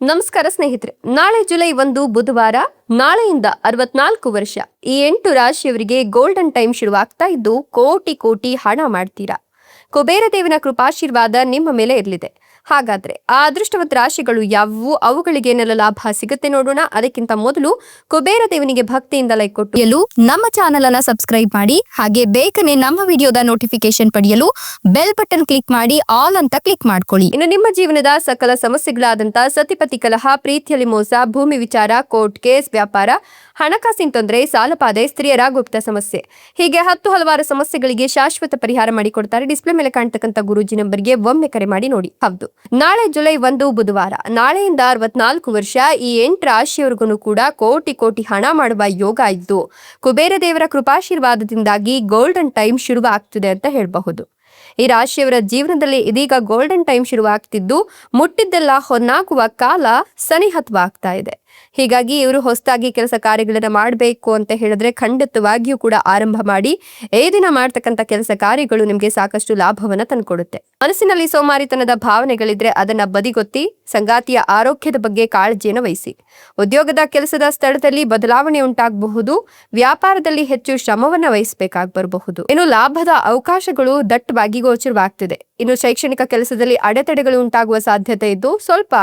ನಮಸ್ಕಾರ ಸ್ನೇಹಿತರೆ, ನಾಳೆ ಜುಲೈ 1 ಬುಧವಾರ. ನಾಳೆಯಿಂದ 64 ವರ್ಷ ಈ 8 ರಾಶಿಯವರಿಗೆ ಗೋಲ್ಡನ್ ಟೈಮ್ ಶುರುವಾಗ್ತಾ ಇದ್ದು ಕೋಟಿ ಕೋಟಿ ಹಣ ಮಾಡ್ತೀರಾ. ಕುಬೇರ ದೇವನ ಕೃಪಾಶೀರ್ವಾದ ನಿಮ್ಮ ಮೇಲೆ ಇರಲಿದೆ. ಹಾಗಾದ್ರೆ ಆ ಅದೃಷ್ಟವಂತ ರಾಶಿಗಳು ಯಾವುವು, ಅವುಗಳಿಗೆ ಏನೆಲ್ಲ ಲಾಭ ಸಿಗುತ್ತೆ ನೋಡೋಣ. ಅದಕ್ಕಿಂತ ಮೊದಲು ಕುಬೇರ ದೇವನಿಗೆ ಭಕ್ತಿಯಿಂದ ಲೈಕ್ ಕೊಟ್ಟು ಎಲ್ಲೂ ನಮ್ಮ ಚಾನೆಲ್ ಅನ್ನ ಸಬ್ಸ್ಕ್ರೈಬ್ ಮಾಡಿ, ಹಾಗೆ ಬೇಗನೆ ನಮ್ಮ ವಿಡಿಯೋದ ನೋಟಿಫಿಕೇಶನ್ ಪಡೆಯಲು ಬೆಲ್ ಬಟನ್ ಕ್ಲಿಕ್ ಮಾಡಿ ಆಲ್ ಅಂತ ಕ್ಲಿಕ್ ಮಾಡ್ಕೊಳ್ಳಿ. ಇನ್ನು ನಿಮ್ಮ ಜೀವನದ ಸಕಲ ಸಮಸ್ಯೆಗಳಾದಂತ ಸತಿಪತಿ ಕಲಹ, ಪ್ರೀತಿಯಲ್ಲಿ ಮೋಸ, ಭೂಮಿ ವಿಚಾರ, ಕೋರ್ಟ್ ಕೇಸ್, ವ್ಯಾಪಾರ, ಹಣಕಾಸಿನ ತೊಂದರೆ, ಸಾಲಬಾಧೆ, ಸ್ತ್ರೀಯರ ಗುಪ್ತ ಸಮಸ್ಯೆ, ಹೀಗೆ ಹಲವಾರು ಸಮಸ್ಯೆಗಳಿಗೆ ಶಾಶ್ವತ ಪರಿಹಾರ ಮಾಡಿಕೊಡ್ತಾರೆ. ಡಿಸ್ಪ್ಲೇ ಮೇಲೆ ಕಾಣ್ತಕ್ಕಂಥ ಗುರೂಜಿ ನಂಬರ್ಗೆ ಒಮ್ಮೆ ಕರೆ ಮಾಡಿ ನೋಡಿ. ಹೌದು, ನಾಳೆ ಜುಲೈ 1 ಬುಧವಾರ, ನಾಳೆಯಿಂದ 64 ವರ್ಷ ಈ 8 ರಾಶಿಯವರೆಗೂ ಕೂಡ ಕೋಟಿ ಕೋಟಿ ಹಣ ಮಾಡುವ ಯೋಗ ಇದ್ದು ಕುಬೇರ ದೇವರ ಕೃಪಾಶೀರ್ವಾದದಿಂದಾಗಿ ಗೋಲ್ಡನ್ ಟೈಮ್ ಶುರುವಾಗ್ತಿದೆ ಅಂತ ಹೇಳಬಹುದು. ಈ ರಾಶಿಯವರ ಜೀವನದಲ್ಲಿ ಇದೀಗ ಗೋಲ್ಡನ್ ಟೈಮ್ ಶುರುವಾಗ್ತಿದ್ದು ಮುಟ್ಟಿದ್ದೆಲ್ಲ ಹೊನ್ನಾಗುವ ಕಾಲ ಸನಿಹತ್ವಾಗ್ತಾ ಇದೆ. ಹೀಗಾಗಿ ಇವರು ಹೊಸದಾಗಿ ಕೆಲಸ ಕಾರ್ಯಗಳನ್ನ ಮಾಡಬೇಕು ಅಂತ ಹೇಳಿದ್ರೆ ಖಂಡಿತವಾಗಿಯೂ ಕೂಡ ಆರಂಭ ಮಾಡಿ. ಈ ದಿನ ಮಾಡ್ತಕ್ಕಂಥ ಕೆಲಸ ಕಾರ್ಯಗಳು ನಿಮ್ಗೆ ಸಾಕಷ್ಟು ಲಾಭವನ್ನ ತಂದುಕೊಡುತ್ತೆ. ಮನಸ್ಸಿನಲ್ಲಿ ಸೋಮಾರಿತನದ ಭಾವನೆಗಳಿದ್ರೆ ಅದನ್ನ ಬದಿಗೊತ್ತಿ ಸಂಗಾತಿಯ ಆರೋಗ್ಯದ ಬಗ್ಗೆ ಕಾಳಜಿಯನ್ನು ವಹಿಸಿ. ಉದ್ಯೋಗದ ಕೆಲಸದ ಸ್ಥಳದಲ್ಲಿ ಬದಲಾವಣೆ ಉಂಟಾಗಬಹುದು. ವ್ಯಾಪಾರದಲ್ಲಿ ಹೆಚ್ಚು ಶ್ರಮವನ್ನ ವಹಿಸಬೇಕಾಗಿ ಬರಬಹುದು. ಇನ್ನು ಲಾಭದ ಅವಕಾಶಗಳು ದಟ್ಟವಾಗಿ ಗೋಚರವಾಗ್ತಿದೆ. ಇನ್ನು ಶೈಕ್ಷಣಿಕ ಕೆಲಸದಲ್ಲಿ ಅಡೆತಡೆಗಳು ಉಂಟಾಗುವ ಸಾಧ್ಯತೆ ಇದ್ದು ಸ್ವಲ್ಪ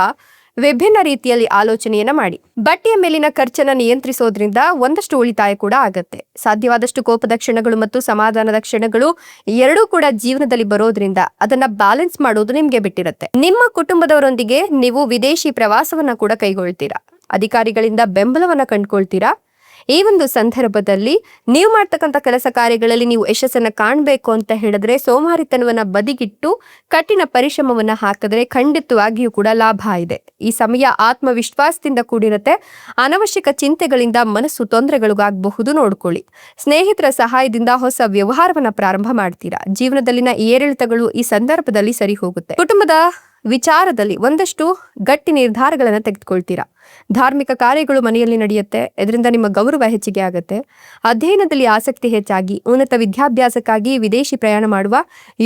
ವಿಭಿನ್ನ ರೀತಿಯಲ್ಲಿ ಆಲೋಚನೆಯನ್ನ ಮಾಡಿ. ಬಟ್ಟೆಯ ಮೇಲಿನ ಖರ್ಚನ್ನ ನಿಯಂತ್ರಿಸೋದ್ರಿಂದ ಒಂದಷ್ಟು ಉಳಿತಾಯ ಕೂಡ ಆಗತ್ತೆ. ಸಾಧ್ಯವಾದಷ್ಟು ಕೋಪದ ಕ್ಷಣಗಳು ಮತ್ತು ಸಮಾಧಾನದ ಕ್ಷಣಗಳು ಎರಡೂ ಕೂಡ ಜೀವನದಲ್ಲಿ ಬರೋದ್ರಿಂದ ಅದನ್ನ ಬ್ಯಾಲೆನ್ಸ್ ಮಾಡೋದು ನಿಮ್ಗೆ ಬಿಟ್ಟಿರುತ್ತೆ. ನಿಮ್ಮ ಕುಟುಂಬದವರೊಂದಿಗೆ ನೀವು ವಿದೇಶಿ ಪ್ರವಾಸವನ್ನ ಕೂಡ ಕೈಗೊಳ್ತೀರಾ. ಅಧಿಕಾರಿಗಳಿಂದ ಬೆಂಬಲವನ್ನ ಕಂಡುಕೊಳ್ತೀರಾ. ಈ ಒಂದು ಸಂದರ್ಭದಲ್ಲಿ ನೀವು ಮಾಡ್ತಕ್ಕಂಥ ಕೆಲಸ ಕಾರ್ಯಗಳಲ್ಲಿ ನೀವು ಯಶಸ್ಸನ್ನ ಕಾಣಬೇಕು ಅಂತ ಹೇಳಿದ್ರೆ ಸೋಮಾರಿತನವನ್ನ ಬದಿಗಿಟ್ಟು ಕಠಿಣ ಪರಿಶ್ರಮವನ್ನ ಹಾಕಿದ್ರೆ ಖಂಡಿತವಾಗಿಯೂ ಕೂಡ ಲಾಭ ಇದೆ. ಈ ಸಮಯ ಆತ್ಮವಿಶ್ವಾಸದಿಂದ ಕೂಡಿರುತ್ತೆ. ಅನವಶ್ಯಕ ಚಿಂತೆಗಳಿಂದ ಮನಸ್ಸು ತೊಂದರೆಗಳಿಗಾಗಬಹುದು, ನೋಡ್ಕೊಳ್ಳಿ. ಸ್ನೇಹಿತರ ಸಹಾಯದಿಂದ ಹೊಸ ವ್ಯವಹಾರವನ್ನ ಪ್ರಾರಂಭ ಮಾಡ್ತೀರಾ. ಜೀವನದಲ್ಲಿನ ಏರಿಳಿತಗಳು ಈ ಸಂದರ್ಭದಲ್ಲಿ ಸರಿ ಹೋಗುತ್ತೆ. ಕುಟುಂಬದ ವಿಚಾರದಲ್ಲಿ ಒಂದಷ್ಟು ಗಟ್ಟಿ ನಿರ್ಧಾರಗಳನ್ನು ತೆಗೆದುಕೊಳ್ತೀರಾ. ಧಾರ್ಮಿಕ ಕಾರ್ಯಗಳು ಮನೆಯಲ್ಲಿ ನಡೆಯುತ್ತೆ. ಇದರಿಂದ ನಿಮ್ಮ ಗೌರವ ಹೆಚ್ಚಿಗೆ ಆಗುತ್ತೆ. ಅಧ್ಯಯನದಲ್ಲಿ ಆಸಕ್ತಿ ಹೆಚ್ಚಾಗಿ ಉನ್ನತ ವಿದ್ಯಾಭ್ಯಾಸಕ್ಕಾಗಿ ವಿದೇಶಿ ಪ್ರಯಾಣ ಮಾಡುವ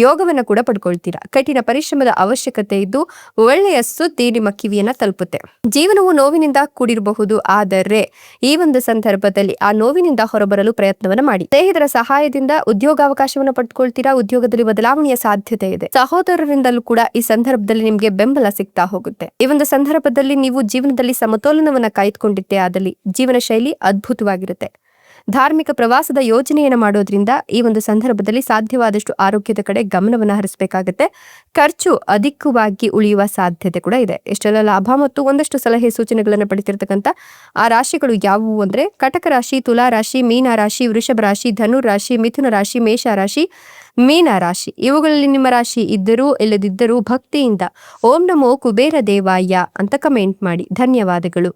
ಯೋಗವನ್ನು ಕೂಡ ಪಡ್ಕೊಳ್ತೀರಾ. ಕಠಿಣ ಪರಿಶ್ರಮದ ಅವಶ್ಯಕತೆ ಇದ್ದು ಒಳ್ಳೆಯ ಸುದ್ದಿ ನಿಮ್ಮ ಕಿವಿಯನ್ನ ತಲುಪುತ್ತೆ. ಜೀವನವು ನೋವಿನಿಂದ ಕೂಡಿರಬಹುದು, ಆದರೆ ಈ ಒಂದು ಸಂದರ್ಭದಲ್ಲಿ ಆ ನೋವಿನಿಂದ ಹೊರಬರಲು ಪ್ರಯತ್ನವನ್ನ ಮಾಡಿ. ಸ್ನೇಹಿತರ ಸಹಾಯದಿಂದ ಉದ್ಯೋಗಾವಕಾಶವನ್ನು ಪಡ್ಕೊಳ್ತೀರಾ. ಉದ್ಯೋಗದಲ್ಲಿ ಬದಲಾವಣೆಯ ಸಾಧ್ಯತೆ ಇದೆ. ಸಹೋದರರಿಂದಲೂ ಕೂಡ ಈ ಸಂದರ್ಭದಲ್ಲಿ ನಿಮ್ಗೆ ಬೆಂಬಲ ಸಿಗ್ತಾ ಹೋಗುತ್ತೆ. ಈ ಒಂದು ಸಂದರ್ಭದಲ್ಲಿ ನೀವು ಜೀವನದಲ್ಲಿ ಸಮತೋಲನವನ್ನ ಕಾಯ್ದುಕೊಂಡಿದ್ದೇ ಆದಲ್ಲಿ ಜೀವನ ಶೈಲಿ ಅದ್ಭುತವಾಗಿರುತ್ತೆ. ಧಾರ್ಮಿಕ ಪ್ರವಾಸದ ಯೋಜನೆಯನ್ನು ಮಾಡೋದ್ರಿಂದ ಈ ಒಂದು ಸಂದರ್ಭದಲ್ಲಿ ಸಾಧ್ಯವಾದಷ್ಟು ಆರೋಗ್ಯದ ಕಡೆ ಗಮನವನ್ನು ಹರಿಸಬೇಕಾಗುತ್ತೆ. ಖರ್ಚು ಅಧಿಕವಾಗಿ ಉಳಿಯುವ ಸಾಧ್ಯತೆ ಕೂಡ ಇದೆ. ಎಷ್ಟೆಲ್ಲ ಲಾಭ ಮತ್ತು ಒಂದಷ್ಟು ಸಲಹೆ ಸೂಚನೆಗಳನ್ನು ಪಡೆದಿರತಕ್ಕಂಥ ಆ ರಾಶಿಗಳು ಯಾವುವು ಅಂದ್ರೆ ಕಟಕ ರಾಶಿ, ತುಲಾ ರಾಶಿ, ಮೀನ ರಾಶಿ, ವೃಷಭ ರಾಶಿ, ಧನುರ್ ರಾಶಿ, ಮಿಥುನ ರಾಶಿ, ಮೇಷ ರಾಶಿ, ಮೀನ ರಾಶಿ. ಇವುಗಳಲ್ಲಿ ನಿಮ್ಮ ರಾಶಿ ಇದ್ದರೂ ಇಲ್ಲದಿದ್ದರೂ ಭಕ್ತಿಯಿಂದ ಓಂ ನಮೋ ಕುಬೇರ ದೇವಾಯ ಅಂತ ಕಮೆಂಟ್ ಮಾಡಿ. ಧನ್ಯವಾದಗಳು.